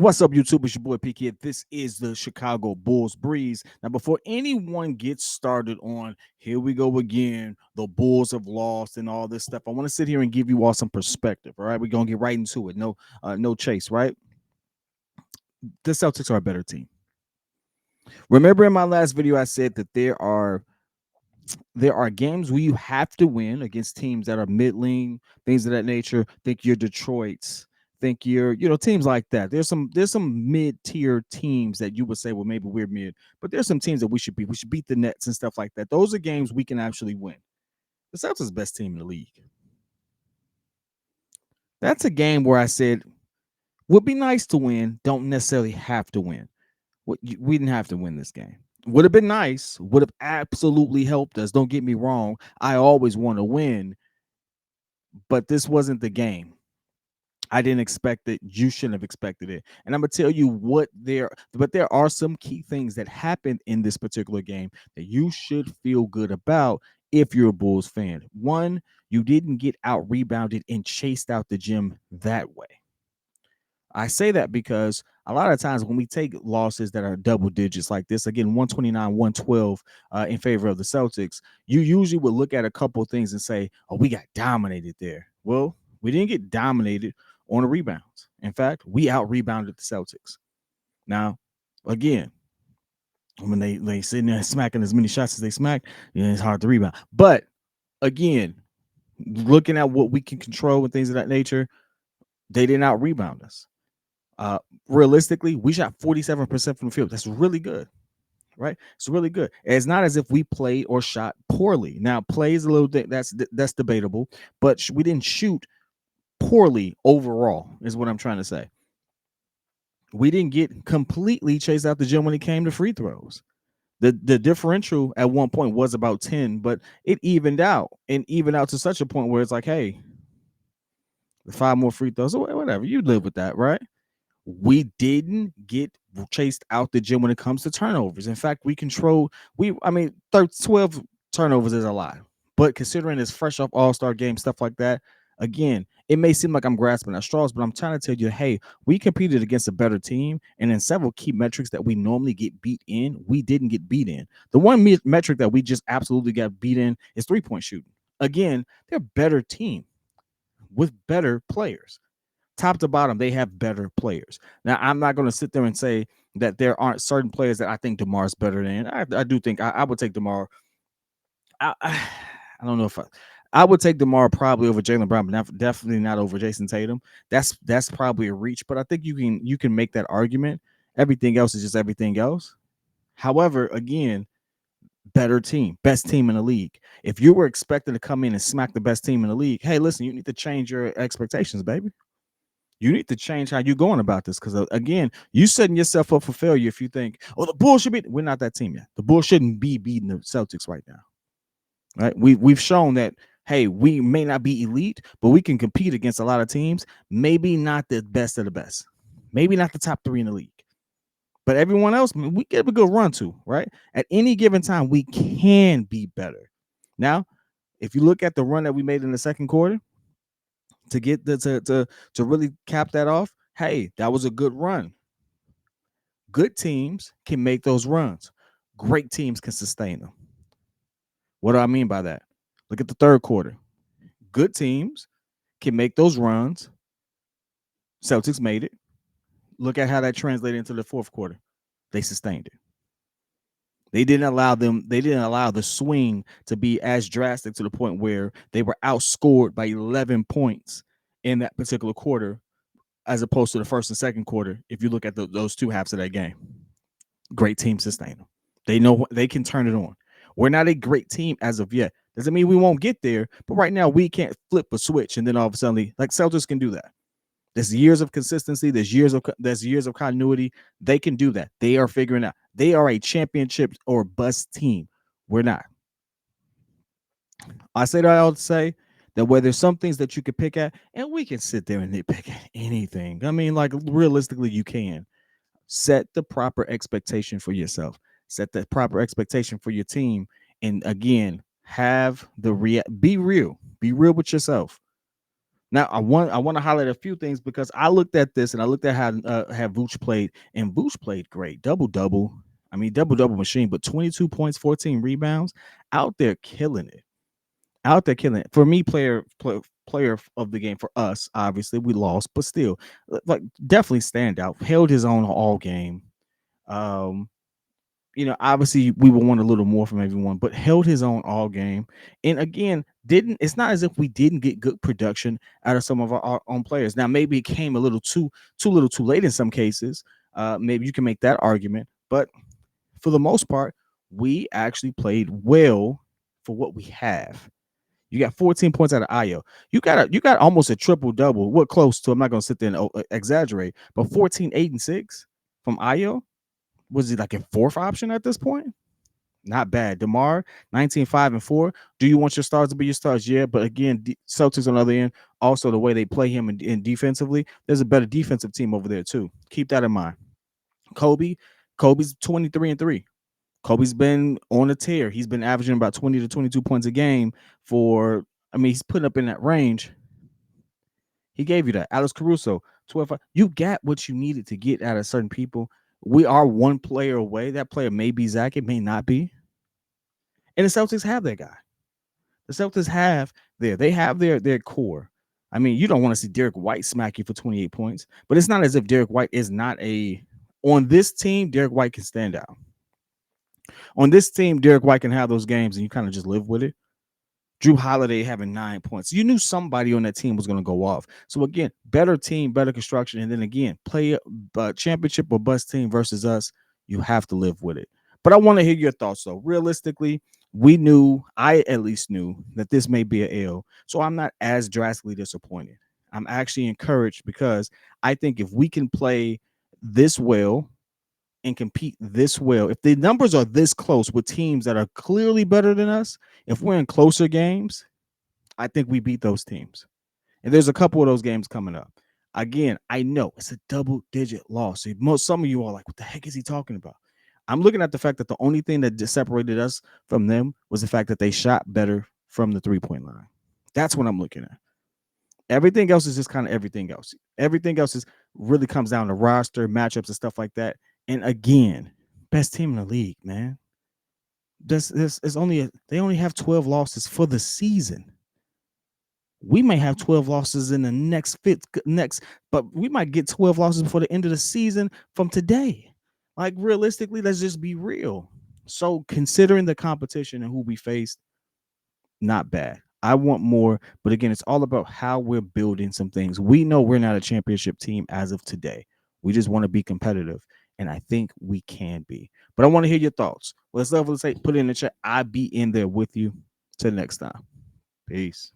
What's up, YouTube? It's your boy P Kid. This is the Chicago Bulls Breeze. Now, before anyone gets started on here we go again, the Bulls have lost and all this stuff, I want to sit here and give you all some perspective. All right, we're gonna get right into it. No chase. Right, the Celtics are a better team. Remember, in my last video, I said that there are games where you have to win against teams that are middling, things of that nature. Think you're Detroit's, think you're, teams like that. There's some mid-tier teams that you would say, well, maybe we're mid, but there's some teams that we should beat. We should beat the Nets and stuff like that. Those are games we can actually win. The Celtics is the best team in the league. That's a game where I said would be nice to win, don't necessarily have to win. We didn't have to win this game. Would have been nice, would have absolutely helped us. Don't get me wrong. I always want to win, but this wasn't the game. I didn't expect it. You shouldn't have expected it. And I'm gonna tell you but there are some key things that happened in this particular game that you should feel good about if you're a Bulls fan. One, you didn't get out rebounded and chased out the gym that way. I say that because a lot of times when we take losses that are double digits like this, again, 129, 112 in favor of the Celtics, you usually would look at a couple of things and say, oh, we got dominated there. Well, we didn't get dominated on the rebounds. In fact, we out rebounded the Celtics. Now, again, when they sitting there smacking as many shots as they smack, it's hard to rebound. But again, looking at what we can control and things of that nature, they didn't out rebound us. Realistically, we shot 47% from the field. That's really good, right? It's really good. It's not as if we played or shot poorly. Now, plays a little bit, that's debatable, but we didn't shoot poorly overall, is what I'm trying to say. We didn't get completely chased out the gym when it came to free throws. The differential at one point was about 10, but it evened out to such a point where it's like, hey, 5 more free throws, or whatever. You live with that, right? We didn't get chased out the gym when it comes to turnovers. In fact, 12 turnovers is a lot. But considering it's fresh off All-Star game, stuff like that, again, it may seem like I'm grasping at straws, but I'm trying to tell you, hey, we competed against a better team, and in several key metrics that we normally get beat in, we didn't get beat in. The one metric that we just absolutely got beat in is three-point shooting. Again, they're a better team with better players. Top to bottom, they have better players. Now, I'm not going to sit there and say that there aren't certain players that I think DeMar's better than. I do think I would take DeMar. I don't know if I would take DeMar probably over Jaylen Brown, but definitely not over Jason Tatum. That's probably a reach, but I think you can make that argument. Everything else is just everything else. However, again, better team, best team in the league. If you were expecting to come in and smack the best team in the league, hey, listen, you need to change your expectations, baby. You need to change how you're going about this because, again, you setting yourself up for failure if you think, oh, the Bulls should be. We're not that team yet. The Bulls shouldn't be beating the Celtics right now. Right? We've shown that, hey, we may not be elite, but we can compete against a lot of teams. Maybe not the best of the best. Maybe not the top 3 in the league. But everyone else, we get a good run to, right? At any given time, we can be better. Now, if you look at the run that we made in the second quarter, to get to really cap that off, hey, that was a good run. Good teams can make those runs. Great teams can sustain them. What do I mean by that? Look at the third quarter. Good teams can make those runs. Celtics made it. Look at how that translated into the fourth quarter. They sustained it. They didn't allow the swing to be as drastic to the point where they were outscored by 11 points in that particular quarter, as opposed to the first and second quarter. If you look at those two halves of that game, great team sustain them. They know they can turn it on. We're not a great team as of yet. Doesn't mean we won't get there, but right now we can't flip a switch and then all of a sudden, like Celtics can do that. There's years of consistency. There's years of continuity. They can do that. They are figuring out. They are a championship or bust team. We're not. I say that I ought to say that where there's some things that you could pick at, and we can sit there and nitpick at anything. I mean, like realistically, you can set the proper expectation for yourself. Set the proper expectation for your team, and again, have the be real. Be real with yourself. Now I want to highlight a few things because I looked at this and I looked at how Vooch played, and Vooch played great, double double. I mean, double double machine, but 22 points, 14 rebounds, out there killing it, out there killing it. For me, player of the game for us. Obviously, we lost, but still, like definitely stand out. Held his own all game. Um, obviously we would want a little more from everyone, but held his own all game. And again, didn't it's not as if we didn't get good production out of some of our own players. Now, maybe it came a little too little too late in some cases. Maybe you can make that argument, but for the most part, we actually played well for what we have. You got 14 points out of Io. You got almost a triple double. What close to? I'm not gonna sit there and exaggerate, but 14, 8, and 6 from Io. Was he like a fourth option at this point? Not bad. DeMar, 19, 5, and 4. Do you want your stars to be your stars? Yeah. But again, Celtics on the other end, also the way they play him in defensively, there's a better defensive team over there too. Keep that in mind. Kobe, Kobe's 23 and 3. Kobe's been on a tear. He's been averaging about 20 to 22 points a game for, I mean, he's putting up in that range. He gave you that. Alex Caruso, 12. You got what you needed to get out of certain people. We are one player away. That player may be Zach. It may not be. And the Celtics have that guy. The Celtics have they have their core. I mean, you don't want to see Derek White smack you for 28 points, but it's not as if Derek White is not on this team. Derek White can stand out. On this team, Derek White can have those games and you kind of just live with it. Drew Holiday having 9 points. You knew somebody on that team was going to go off. So again, better team, better construction, and then again, play a championship or bust team versus us. You have to live with it. But I want to hear your thoughts though. Realistically, I at least knew that this may be an L. So I'm not as drastically disappointed. I'm actually encouraged because I think if we can play this well and compete this well, if the numbers are this close with teams that are clearly better than us, if we're in closer games, I think we beat those teams. And there's a couple of those games coming up. Again, I know it's a double-digit loss. So some of you are like, what the heck is he talking about? I'm looking at the fact that the only thing that separated us from them was the fact that they shot better from the three-point line. That's what I'm looking at. Everything else is just kind of everything else. Everything else is really comes down to roster, matchups, and stuff like that. And again, best team in the league, man. This is they only have 12 losses for the season. We may have 12 losses in the next, but we might get 12 losses before the end of the season from today. Like realistically, let's just be real. So considering the competition and who we faced, not bad. I want more, but again, it's all about how we're building some things. We know we're not a championship team as of today. We just want to be competitive, and I think we can be. But I want to hear your thoughts. Let's say put it in the chat. I'll be in there with you. Till next time. Peace.